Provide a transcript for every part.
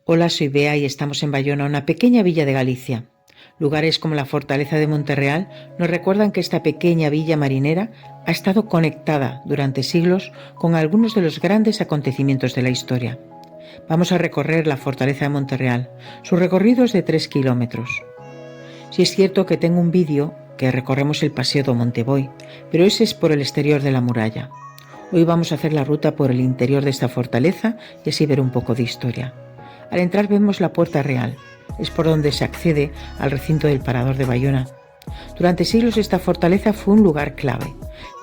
Hola, soy Bea y estamos en Bayona, una pequeña villa de Galicia. Lugares como la fortaleza de Monterreal nos recuerdan que esta pequeña villa marinera ha estado conectada durante siglos con algunos de los grandes acontecimientos de la historia. Vamos a recorrer la fortaleza de Monterreal. Su recorrido es de 3 kilómetros. Sí es cierto que tengo un vídeo que recorremos el Paseo do Monteboi, pero ese es por el exterior de la muralla. Hoy vamos a hacer la ruta por el interior de esta fortaleza y así ver un poco de historia. Al entrar vemos la Puerta Real. Es por donde se accede al recinto del Parador de Bayona. Durante siglos esta fortaleza fue un lugar clave.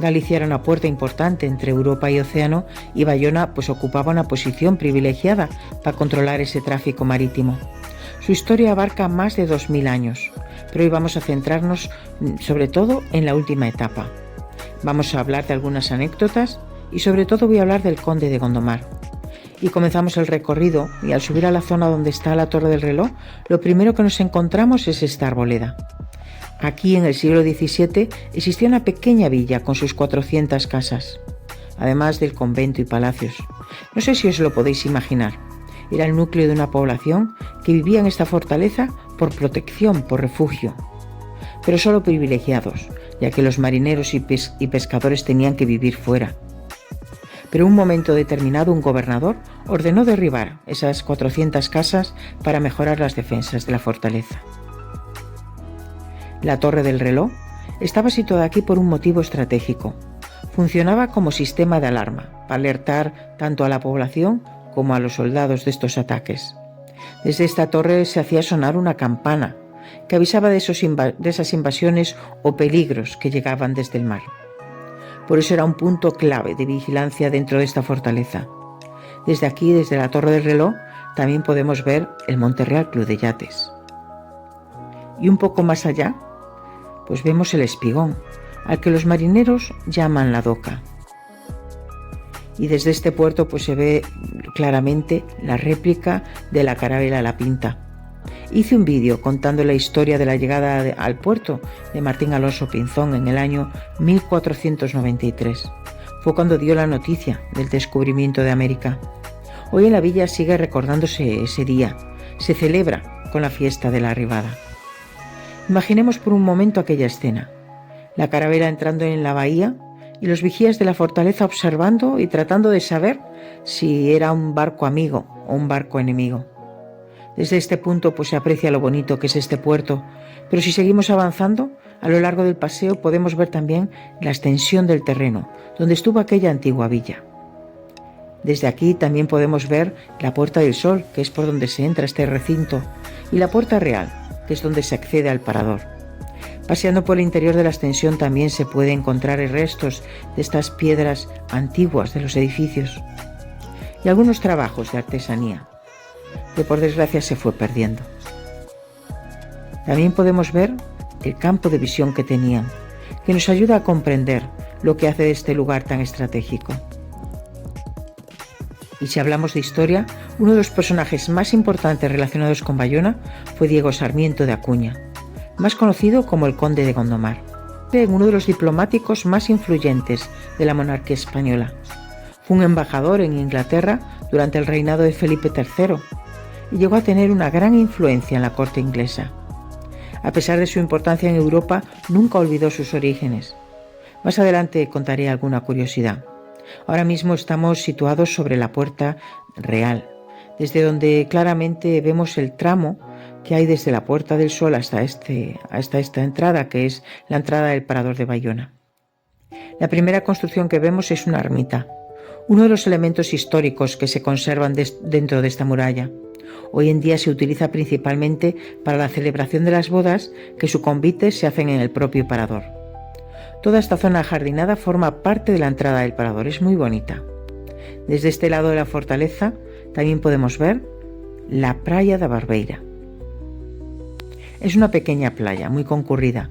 Galicia era una puerta importante entre Europa y Océano y Bayona ocupaba una posición privilegiada para controlar ese tráfico marítimo. Su historia abarca más de 2000 años, pero hoy vamos a centrarnos sobre todo en la última etapa. Vamos a hablar de algunas anécdotas y sobre todo voy a hablar del Conde de Gondomar. Y comenzamos el recorrido y al subir a la zona donde está la Torre del Reloj, lo primero que nos encontramos es esta arboleda. Aquí en el siglo XVII existía una pequeña villa con sus 400 casas, además del convento y palacios. No sé si os lo podéis imaginar. Era el núcleo de una población que vivía en esta fortaleza por protección, por refugio. Pero solo privilegiados, ya que los marineros y pescadores tenían que vivir fuera. Pero en un momento determinado un gobernador ordenó derribar esas 400 casas para mejorar las defensas de la fortaleza. La Torre del Reloj estaba situada aquí por un motivo estratégico. Funcionaba como sistema de alarma para alertar tanto a la población como a los soldados de estos ataques. Desde esta torre se hacía sonar una campana que avisaba de esas invasiones o peligros que llegaban desde el mar. Por eso era un punto clave de vigilancia dentro de esta fortaleza. Desde aquí, desde la Torre del Reloj, también podemos ver el Monterreal Club de Yates. Y un poco más allá, vemos el Espigón, al que los marineros llaman la doca. Y desde este puerto se ve claramente la réplica de la carabela La Pinta. Hice un vídeo contando la historia de la llegada al puerto de Martín Alonso Pinzón en el año 1493. Fue cuando dio la noticia del descubrimiento de América. Hoy en la villa sigue recordándose ese día. Se celebra con la fiesta de la arribada. Imaginemos por un momento aquella escena. La carabela entrando en la bahía y los vigías de la fortaleza observando y tratando de saber si era un barco amigo o un barco enemigo. Desde este punto se aprecia lo bonito que es este puerto, pero si seguimos avanzando, a lo largo del paseo podemos ver también la extensión del terreno, donde estuvo aquella antigua villa. Desde aquí también podemos ver la Puerta del Sol, que es por donde se entra este recinto, y la Puerta Real, que es donde se accede al parador. Paseando por el interior de la extensión también se puede encontrar restos de estas piedras antiguas de los edificios y algunos trabajos de artesanía, que por desgracia se fue perdiendo. También podemos ver el campo de visión que tenían, que nos ayuda a comprender lo que hace de este lugar tan estratégico. Y si hablamos de historia, uno de los personajes más importantes relacionados con Bayona fue Diego Sarmiento de Acuña, más conocido como el Conde de Gondomar. Fue uno de los diplomáticos más influyentes de la monarquía española. Fue un embajador en Inglaterra durante el reinado de Felipe III y llegó a tener una gran influencia en la corte inglesa. A pesar de su importancia en Europa, nunca olvidó sus orígenes. Más adelante contaré alguna curiosidad. Ahora mismo estamos situados sobre la Puerta Real, desde donde claramente vemos el tramo que hay desde la Puerta del Sol hasta esta entrada, que es la entrada del Parador de Bayona. La primera construcción que vemos es una ermita, uno de los elementos históricos que se conservan dentro de esta muralla. Hoy en día se utiliza principalmente para la celebración de las bodas, que su convite se hacen en el propio parador. Toda esta zona ajardinada forma parte de la entrada del parador, es muy bonita. Desde este lado de la fortaleza también podemos ver la Praia da Barbeira. Es una pequeña playa muy concurrida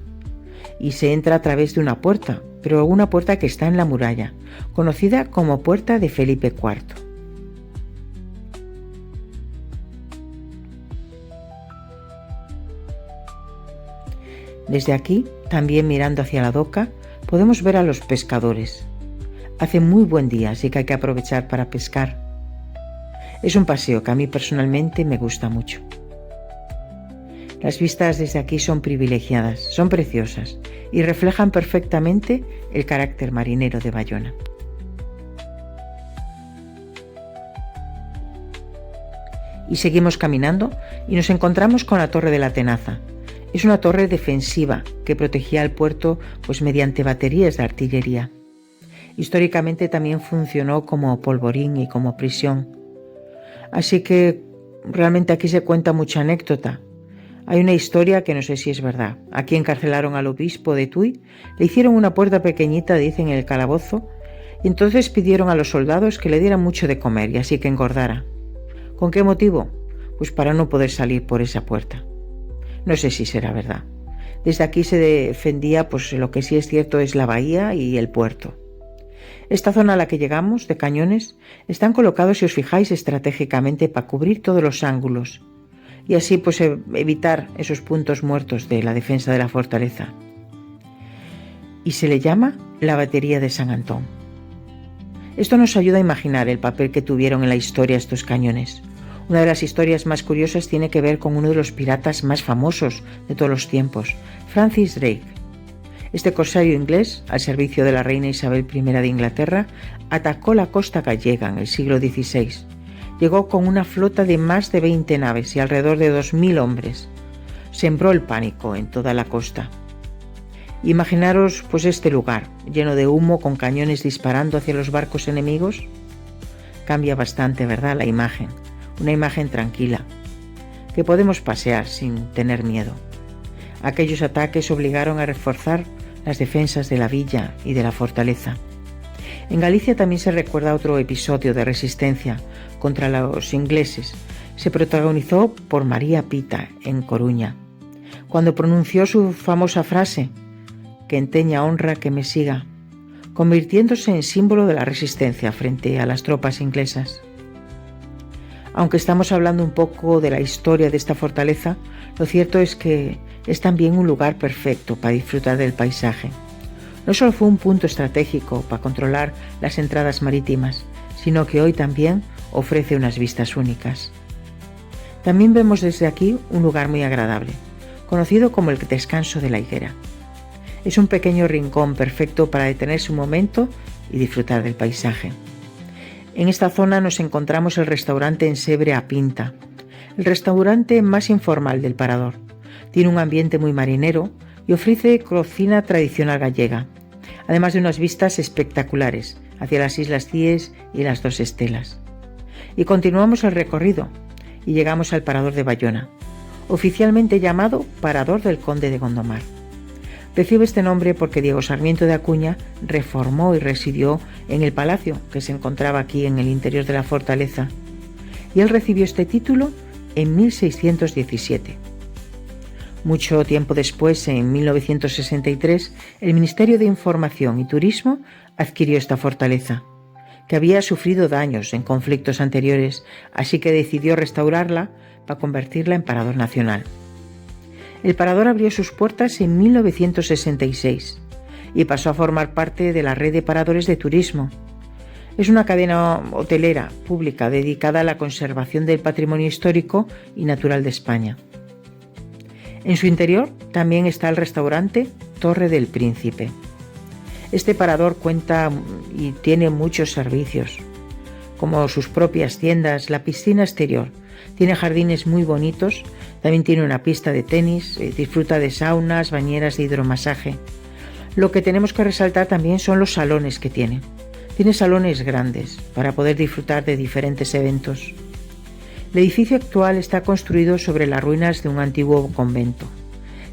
y se entra a través de una puerta, pero una puerta que está en la muralla, conocida como Puerta de Felipe IV. Desde aquí, también mirando hacia la doca, podemos ver a los pescadores. Hace muy buen día, así que hay que aprovechar para pescar. Es un paseo que a mí personalmente me gusta mucho. Las vistas desde aquí son privilegiadas, son preciosas y reflejan perfectamente el carácter marinero de Bayona. Y seguimos caminando y nos encontramos con la Torre de la Tenaza. Es una torre defensiva que protegía el puerto mediante baterías de artillería. Históricamente también funcionó como polvorín y como prisión. Así que realmente aquí se cuenta mucha anécdota. Hay una historia que no sé si es verdad. Aquí encarcelaron al obispo de Tui, le hicieron una puerta pequeñita, dicen, en el calabozo, y entonces pidieron a los soldados que le dieran mucho de comer y así que engordara. ¿Con qué motivo? Pues para no poder salir por esa puerta. No sé si será verdad. Desde aquí se defendía, lo que sí es cierto es la bahía y el puerto. Esta zona a la que llegamos, de cañones, están colocados, si os fijáis, estratégicamente para cubrir todos los ángulos y así evitar esos puntos muertos de la defensa de la fortaleza. Y se le llama la batería de San Antón. Esto nos ayuda a imaginar el papel que tuvieron en la historia estos cañones. Una de las historias más curiosas tiene que ver con uno de los piratas más famosos de todos los tiempos, Francis Drake. Este corsario inglés, al servicio de la reina Isabel I de Inglaterra, atacó la costa gallega en el siglo XVI. Llegó con una flota de más de 20 naves y alrededor de 2.000 hombres. Sembró el pánico en toda la costa. Imaginaros este lugar, lleno de humo, con cañones disparando hacia los barcos enemigos. Cambia bastante, ¿verdad?, la imagen. Una imagen tranquila, que podemos pasear sin tener miedo. Aquellos ataques obligaron a reforzar las defensas de la villa y de la fortaleza. En Galicia también se recuerda otro episodio de resistencia contra los ingleses. Se protagonizó por María Pita, en Coruña, cuando pronunció su famosa frase: «Que enteña honra que me siga», convirtiéndose en símbolo de la resistencia frente a las tropas inglesas. Aunque estamos hablando un poco de la historia de esta fortaleza, lo cierto es que es también un lugar perfecto para disfrutar del paisaje. No solo fue un punto estratégico para controlar las entradas marítimas, sino que hoy también ofrece unas vistas únicas. También vemos desde aquí un lugar muy agradable, conocido como el Descanso de la Higuera. Es un pequeño rincón perfecto para detenerse un momento y disfrutar del paisaje. En esta zona nos encontramos el restaurante Ensebre a Pinta, el restaurante más informal del Parador. Tiene un ambiente muy marinero y ofrece cocina tradicional gallega, además de unas vistas espectaculares hacia las Islas Cíes y las Dos Estelas. Y continuamos el recorrido y llegamos al Parador de Bayona, oficialmente llamado Parador del Conde de Gondomar. Recibe este nombre porque Diego Sarmiento de Acuña reformó y residió en el palacio que se encontraba aquí en el interior de la fortaleza, y él recibió este título en 1617. Mucho tiempo después, en 1963, el Ministerio de Información y Turismo adquirió esta fortaleza, que había sufrido daños en conflictos anteriores, así que decidió restaurarla para convertirla en Parador Nacional. El Parador abrió sus puertas en 1966 y pasó a formar parte de la red de paradores de turismo. Es una cadena hotelera pública dedicada a la conservación del patrimonio histórico y natural de España. En su interior también está el restaurante Torre del Príncipe. Este parador cuenta y tiene muchos servicios, como sus propias tiendas, la piscina exterior. Tiene jardines muy bonitos, también tiene una pista de tenis, disfruta de saunas, bañeras de hidromasaje. Lo que tenemos que resaltar también son los salones que tiene. Tiene salones grandes para poder disfrutar de diferentes eventos. El edificio actual está construido sobre las ruinas de un antiguo convento.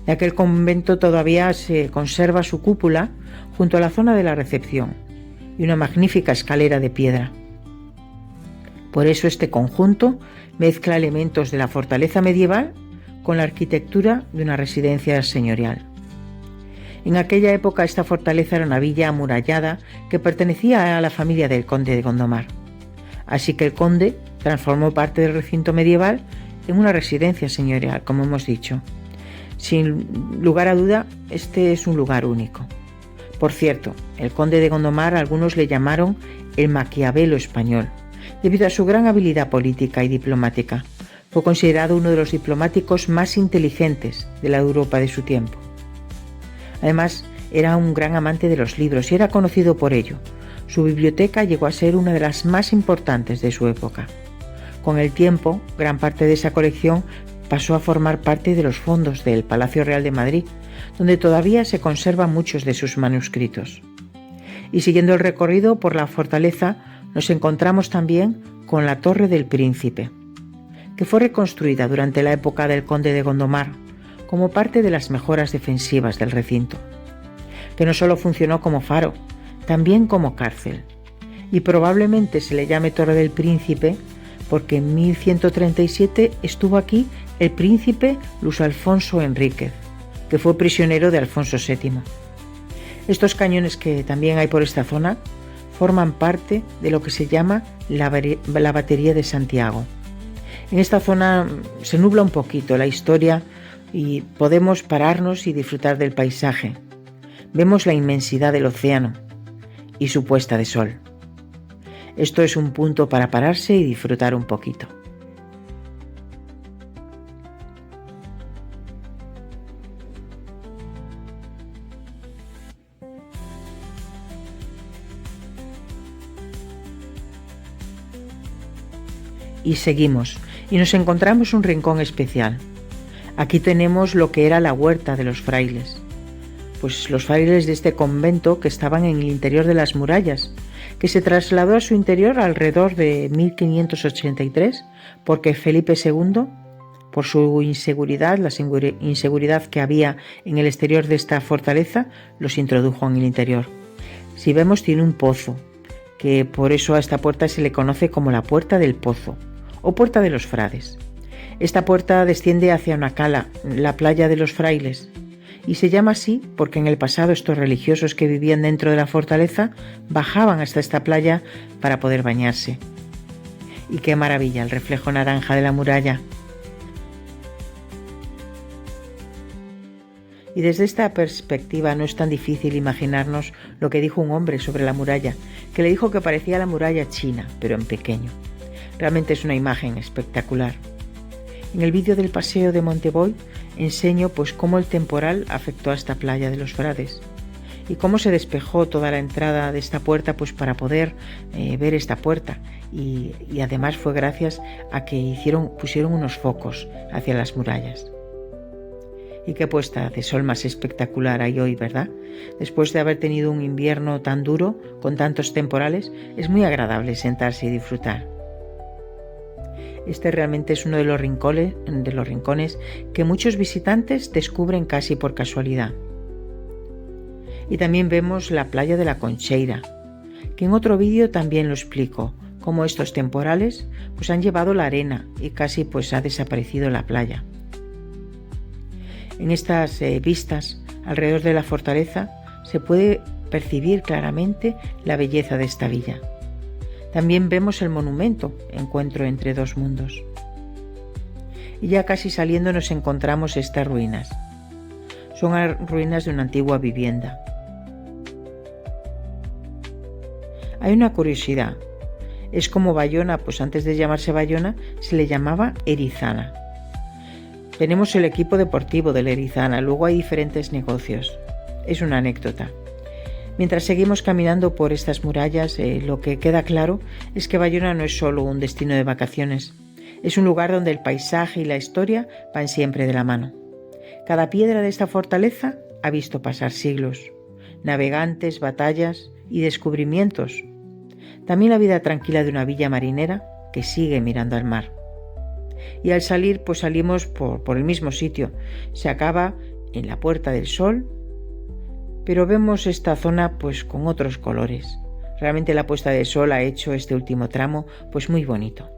De aquel convento todavía se conserva su cúpula junto a la zona de la recepción y una magnífica escalera de piedra. Por eso este conjunto mezcla elementos de la fortaleza medieval con la arquitectura de una residencia señorial. En aquella época esta fortaleza era una villa amurallada que pertenecía a la familia del conde de Gondomar. Así que el conde transformó parte del recinto medieval en una residencia señorial, como hemos dicho. Sin lugar a duda, este es un lugar único. Por cierto, el conde de Gondomar algunos le llamaron el Maquiavelo español, debido a su gran habilidad política y diplomática. Fue considerado uno de los diplomáticos más inteligentes de la Europa de su tiempo. Además, era un gran amante de los libros y era conocido por ello. Su biblioteca llegó a ser una de las más importantes de su época. Con el tiempo, gran parte de esa colección pasó a formar parte de los fondos del Palacio Real de Madrid, donde todavía se conservan muchos de sus manuscritos. Y siguiendo el recorrido por la fortaleza, nos encontramos también con la Torre del Príncipe, que fue reconstruida durante la época del conde de Gondomar como parte de las mejoras defensivas del recinto, que no solo funcionó como faro, también como cárcel, y probablemente se le llame Torre del Príncipe porque en 1137 estuvo aquí el príncipe Luis Alfonso Enríquez, que fue prisionero de Alfonso VII. Estos cañones que también hay por esta zona forman parte de lo que se llama la Batería de Santiago. En esta zona se nubla un poquito la historia y podemos pararnos y disfrutar del paisaje. Vemos la inmensidad del océano y su puesta de sol. Esto es un punto para pararse y disfrutar un poquito. Y seguimos, y nos encontramos un rincón especial. Aquí tenemos lo que era la huerta de los frailes. Pues los frailes de este convento que estaban en el interior de las murallas, que se trasladó a su interior alrededor de 1583, porque Felipe II, por su inseguridad, la inseguridad que había en el exterior de esta fortaleza, los introdujo en el interior. Si vemos, tiene un pozo, que por eso a esta puerta se le conoce como la Puerta del Pozo, o Puerta de los Frades. Esta puerta desciende hacia una cala, la playa de los frailes, y se llama así porque en el pasado estos religiosos que vivían dentro de la fortaleza bajaban hasta esta playa para poder bañarse. Y qué maravilla el reflejo naranja de la muralla. Y desde esta perspectiva no es tan difícil imaginarnos lo que dijo un hombre sobre la muralla, que le dijo que parecía la muralla china, pero en pequeño. Realmente es una imagen espectacular. En el vídeo del paseo de Monteboy enseño pues cómo el temporal afectó a esta playa de los Frades y cómo se despejó toda la entrada de esta puerta pues para poder ver esta puerta y además fue gracias a que pusieron unos focos hacia las murallas. Y qué puesta de sol más espectacular hay hoy, ¿verdad? Después de haber tenido un invierno tan duro, con tantos temporales, es muy agradable sentarse y disfrutar. Este realmente es uno de los rincones que muchos visitantes descubren casi por casualidad. Y también vemos la playa de la Concheira, que en otro vídeo también lo explico, cómo estos temporales pues han llevado la arena y casi pues ha desaparecido la playa. En estas vistas alrededor de la fortaleza se puede percibir claramente la belleza de esta villa. También vemos el monumento, Encuentro entre dos mundos. Y ya casi saliendo nos encontramos estas ruinas. Son ruinas de una antigua vivienda. Hay una curiosidad. Es como Bayona, pues antes de llamarse Bayona se le llamaba Erizana. Tenemos el equipo deportivo del Erizana, luego hay diferentes negocios. Es una anécdota. Mientras seguimos caminando por estas murallas, lo que queda claro es que Bayona no es solo un destino de vacaciones. Es un lugar donde el paisaje y la historia van siempre de la mano. Cada piedra de esta fortaleza ha visto pasar siglos, navegantes, batallas y descubrimientos. También la vida tranquila de una villa marinera que sigue mirando al mar. Y al salir, pues salimos por el mismo sitio. Se acaba en la Puerta del Sol, pero vemos esta zona pues con otros colores. Realmente la puesta de sol ha hecho este último tramo pues muy bonito.